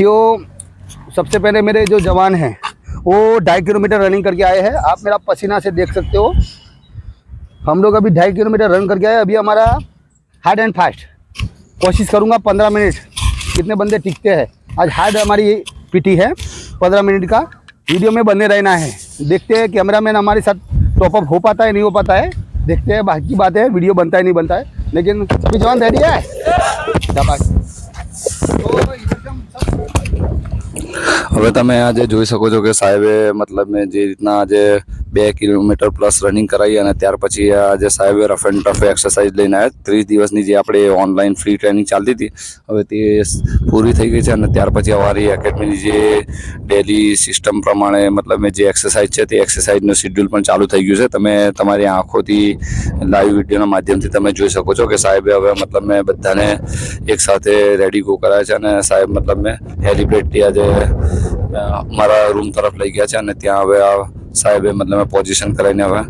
साथियों, सबसे पहले मेरे जो जवान हैं वो 2.5 किलोमीटर रनिंग करके आए हैं। आप मेरा पसीना से देख सकते हो। हम लोग अभी 2.5 किलोमीटर रन करके आए। अभी हमारा हार्ड एंड फास्ट कोशिश करूँगा 15 मिनट कितने बंदे टिकते हैं। आज हार्ड हमारी पीटी है 15 मिनट का। वीडियो में बने रहना है। देखते हैं कैमरामैन हमारे साथ टॉपअप हो पाता है नहीं हो पाता है, देखते हैं। बाकी बात है वीडियो बनता है नहीं बनता है, लेकिन सभी जवान रेडी है। હવે તમે આજે જોઈ શકો છો કે સાહેબે મતલબ મેં જે રીતના આજે 2 કિલોમીટર પ્લસ રનિંગ કરાવી અને ત્યાર પછી આજે સાહેબે રફ એન્ડ ટફ એક્સરસાઇઝ લઈને આવ્યા। 30 દિવસની જે આપણે ઓનલાઈન ફ્રી ટ્રેનિંગ ચાલતી હતી હવે તે પૂરી થઈ ગઈ છે અને ત્યાર પછી અમારી એકેડમીની જે ડેલી સિસ્ટમ પ્રમાણે મતલબ મેં જે એક્સરસાઇઝ છે તે એક્સરસાઇઝનું શેડ્યુલ પણ ચાલુ થઈ ગયું છે। તમે તમારી આંખોથી લાઈવ વિડીયોના માધ્યમથી તમે જોઈ શકો છો કે સાહેબે હવે મતલબ મેં બધાને એકસાથે રેડી ગો કરાયા છે અને સાહેબ મતલબ મેં હેલિપેડથી આજે મારા રૂમ તરફ લઈ ગયા છે અને ત્યાં હવે આ સાહેબે મતલબ પોઝિશન કરાવીને હવે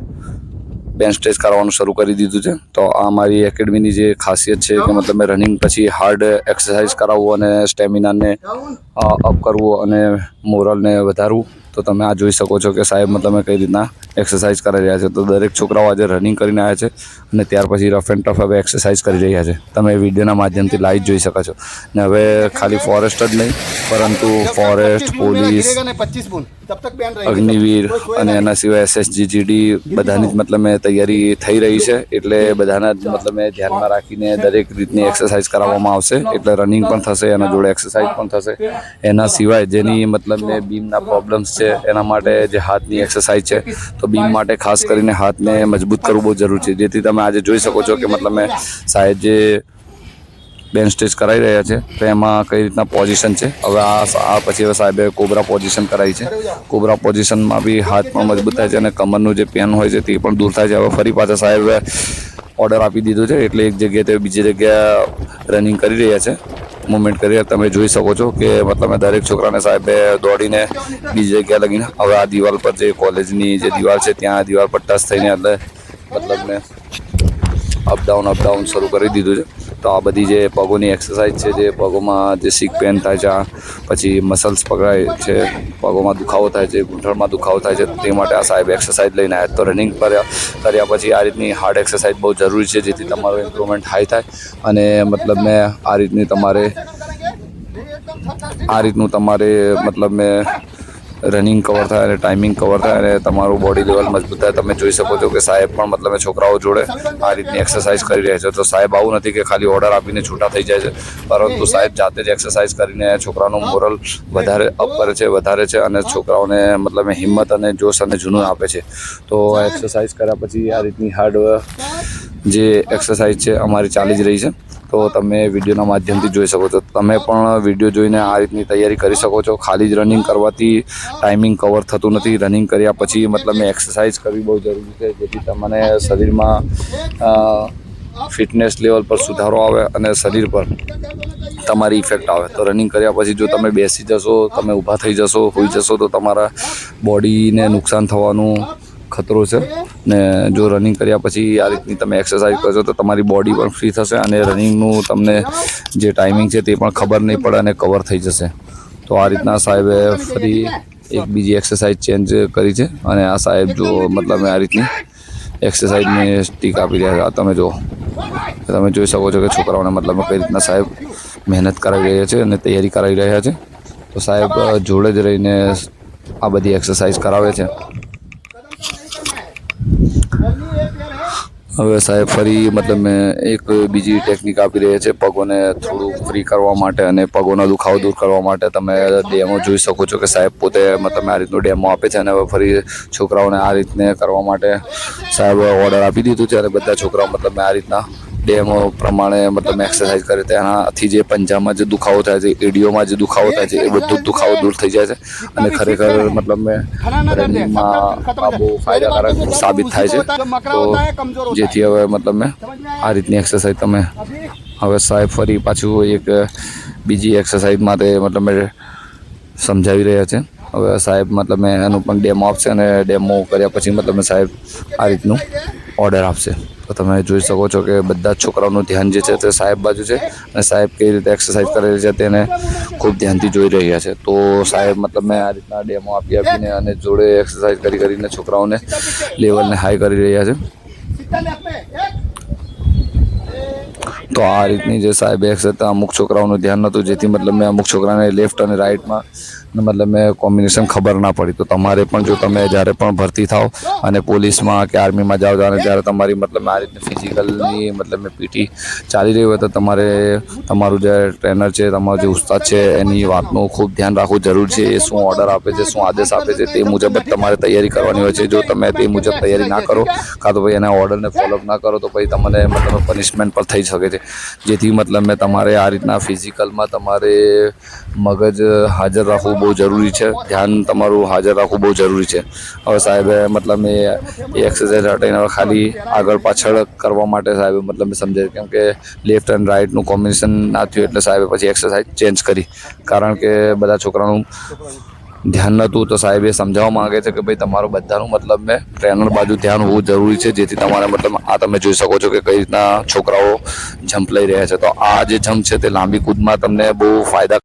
બેન્ચ સ્ટ્રેચ કરવાનું શરૂ કરી દીધું છે। તો આ મારી એકેડમીની જે ખાસિયત છે કે મતલબ મેં રનિંગ પછી હાર્ડ એક્સરસાઇઝ કરાવવું અને સ્ટેમિનાને અપ કરવું અને મોરલને વધારવું। તો તમે આ જોઈ શકો છો કે સાહેબ મતલબ મેં કઈ રીતના એક્સરસાઇઝ કરી રહ્યા છે। તો દરેક છોકરાઓ આજે રનિંગ કરીને આવ્યા છે અને ત્યાર પછી રફ એન્ડ ટફ હવે એક્સરસાઇઝ કરી રહ્યા છે। તમે વિડીયોના માધ્યમથી લાઈવ જોઈ શકો છો ને હવે ખાલી ફોરેસ્ટ જ નહીં પરંતુ ફોરેસ્ટ, પોલીસ, અગ્નિવીર અને એના સિવાય SSGGD બધાની જ મતલબ મેં તૈયારી થઈ રહી છે। એટલે બધાના જ મતલબ મેં ધ્યાનમાં રાખીને દરેક રીતની એક્સરસાઇઝ કરાવવામાં આવશે। એટલે રનિંગ પણ થશે, એના જોડે એક્સરસાઇઝ પણ થશે। એના સિવાય જેની મતલબ મેં બીમના પ્રોબ્લેમ્સ છે એના માટે જે હાથની એક્સરસાઇઝ છે તો બીમ માટે ખાસ કરીને હાથને મજબૂત કરવું બહુ જરૂરી છે। જેથી તમે આજે જોઈ શકો છો કે મતલબ મેં સાહેબ જે બેન્ચ સ્ટ્રેચ કરાવી રહ્યા છે તો એમાં કઈ રીતના પોઝિશન છે। હવે આ પછી હવે સાહેબે કોબરા પોઝિશન કરાવી છે। કોબરા પોઝિશનમાં બી હાથ પણ મજબૂત થાય છે અને કમરનું જે પેન હોય છે તે પણ દૂર થાય છે। હવે ફરી પાછા સાહેબે ઓર્ડર આપી દીધો છે એટલે એક જગ્યાએ બીજી જગ્યા રનિંગ કરી રહ્યા છે, મૂવમેન્ટ કરી રહ્યા। તમે જોઈ શકો છો કે મતલબ દરેક છોકરાને સાહેબે દોડીને બીજી જગ્યાએ લગીને હવે આ દિવાલ પર જે કોલેજની જે દિવાલ છે ત્યાં દિવાલ પર ટચ થઈને એટલે મતલબ મેં અપડાઉન શરૂ કરી દીધું છે। તો આ બધી જે પગોની એક્સરસાઇઝ છે, જે પગોમાં જે સિક પેન થાય છે, પછી મસલ્સ પકડાય છે, પગોમાં દુખાવો થાય છે, ઘૂંટણમાં દુખાવો થાય છે, તે માટે આ સાહેબ એક્સરસાઇઝ લઈને આવ્યા। તો રનિંગ કર્યા પછી આ રીતની હાર્ડ એક્સરસાઇઝ બહુ જરૂરી છે જેથી તમારું ઇમ્પ્રુવમેન્ટ હાઈ થાય અને મતલબ મેં આ રીતનું તમારે મતલબ મેં રનિંગ કવર થાય અને ટાઈમિંગ કવર થાય અને તમારું બોડી લેવલ મજબૂત થાય। તમે જોઈ શકો છો કે સાહેબ પણ મતલબ છોકરાઓ જોડે આ રીતની એક્સરસાઇઝ કરી રહ્યા છે। તો સાહેબ આવું નથી કે ખાલી ઓર્ડર આપીને છૂટા થઈ જાય છે, પરંતુ સાહેબ જાતે જ એક્સરસાઇઝ કરીને છોકરાનું મોરલ વધારે છે અને છોકરાઓને મતલબ હિંમત અને જોશ અને જુનૂન આપે છે। તો એક્સરસાઇઝ કર્યા પછી આ રીતની હાર્ડ જે એક્સરસાઇઝ છે અમારી ચાલી જ રહી છે। તો તમે વિડીયોના માધ્યમથી જોઈ શકો છો। તમે પણ વિડીયો જોઈને આ રીતની તૈયારી કરી શકો છો। ખાલી જ રનિંગ કરવાથી ટાઈમિંગ કવર થતું નથી। રનિંગ કર્યા પછી મતલબ મેં એક્સરસાઇઝ કરવી બહુ જરૂરી છે જેથી તમને શરીરમાં ફિટનેસ લેવલ પર સુધારો આવે અને શરીર પર તમારી ઇફેક્ટ આવે। તો રનિંગ કર્યા પછી જો તમે બેસી જશો, તમે ઊભા થઈ જશો, હોઈ જશો તો તમારા બોડીને નુકસાન થવાનું ખતરો છે ને જો રનિંગ કર્યા પછી આ રીતની તમે એક્સરસાઇઝ કરશો તો તમારી બોડી પણ ફ્રી થશે અને રનિંગનું તમને જે ટાઈમિંગ છે તે પણ ખબર નહીં પડે અને કવર થઈ જશે। તો આ રીતના સાહેબે ફરી એક બીજી એક્સરસાઇઝ ચેન્જ કરી છે અને આ સાહેબ જો મતલબ આ રીતની એક્સરસાઇઝને સ્ટીક આપી રહ્યા છે। તમે જોઈ શકો છો કે છોકરાઓને મતલબ કઈ રીતના સાહેબ મહેનત કરાવી રહ્યા છે અને તૈયારી કરાવી રહ્યા છે। તો સાહેબ જોડે જ રહીને આ બધી એક્સરસાઇઝ કરાવે છે। હવે સાહેબ ફરી મતલબ મેં એક બીજી ટેકનિક આપી રહ્યા છે પગોને થોડું ફ્રી કરવા માટે અને પગોનો દુખાવો દૂર કરવા માટે। તમે ડેમો જોઈ શકો છો કે સાહેબ પોતે મતલબ આ રીતનો ડેમો આપે છે અને હવે ફરી છોકરાઓને આ રીતને કરવા માટે સાહેબ ઓર્ડર આપી દીધું છે અને બધા છોકરાઓ મતલબ આ રીતના ડેમો પ્રમાણે મતલબ એક્સરસાઇઝ કરે તેનાથી જે પંજામાં જે દુખાવો થાય છે, એડીઓમાં જે દુખાવો થાય છે એ બધું જ દુખાવો દૂર થઈ જાય છે અને ખરેખર મતલબ મેં રનિંગમાં આ બહુ ફાયદાકારક સાબિત થાય છે। તો જેથી હવે મતલબ મેં આ રીતની એક્સરસાઇઝ તમે હવે સાહેબ ફરી પાછું એક બીજી એક્સરસાઇઝ માટે મતલબ મેં સમજાવી રહ્યા છે। હવે સાહેબ મતલબ મેં એનું પણ ડેમો આપશે અને ડેમો કર્યા પછી મતલબ મેં સાહેબ આ રીતનું ઓર્ડર આપશે. તો તમે જોઈ શકો છો કે બધા જ છોકરાઓનું ધ્યાન જે છે તે સાહેબ બાજુ છે અને સાહેબ કઈ રીતે એક્સરસાઇઝ કરે છે તેને ખૂબ ધ્યાનથી જોઈ રહ્યા છે. તો સાહેબ મતલબ મેં આ રીતના ડેમો આપીને અને જોડે એક્સરસાઇઝ કરીને છોકરાઓને લેવલને હાઈ કરી રહ્યા છે. તો આ રીતની જે સાહેબ એક્સરસાઇઝ અમુક છોકરાઓનું ધ્યાન નહોતું, જેથી મતલબ મેં અમુક છોકરાને લેફ્ટ અને રાઇટમાં મતલબ મેં કોમ્બિનેશન ખબર ના પડી. તો તમારે પણ જો તમે જ્યારે પણ ભરતી થાઓ અને પોલીસમાં કે આર્મીમાં જાઓ ત્યારે તમારી મતલબ આ રીતની ફિઝિકલની મતલબ મેં પીટી ચાલી રહી હોય તો તમારે તમારું જે ટ્રેનર છે, તમારો જે ઉસ્તાદ છે એની વાતનું ખૂબ ધ્યાન રાખવું જરૂર છે. એ શું ઓર્ડર આપે છે, શું આદેશ આપે છે તે મુજબ જ તમારે તૈયારી કરવાની હોય છે. જો તમે તે મુજબ તૈયારી ના કરો કાં તો ભાઈ એના ઓર્ડરને ફોલોઅપ ના કરો તો પછી તમને મતલબ પનિશમેન્ટ પણ થઈ શકે છે. જેથી મતલબ મેં તમારે આ રીતના ફિઝિકલમાં તમારે મગજ હાજર રાખવું બહુ જરૂરી છે, ધ્યાન તમારું હાજર રાખવું બહુ જરૂરી છે. હવે સાહેબે મતલબ એ એક્સરસાઇઝ હટાવીને હવે ખાલી આગળ પાછળ કરવા માટે સાહેબે મતલબ સમજાય, કેમ કે લેફ્ટ એન્ડ રાઇટનું કોમ્બિનેશન ના થયું એટલે સાહેબે પછી એક્સરસાઇઝ ચેન્જ કરી, કારણ કે બધા છોકરાનું ધ્યાન નહોતું. તો સાહેબ એ સમજાવવા માંગે છે કે ભાઈ તમારું બધાનું મતલબ મેં ટ્રેનર બાજુ ધ્યાન હોવું જરૂરી છે, જેથી તમારે મતલબ આ તમે જોઈ શકો છો કે કઈ રીતના છોકરાઓ જમ્પ લઈ રહ્યા છે. તો આ જે જમ્પ છે તે લાંબી કૂદમાં તમને બહુ ફાયદા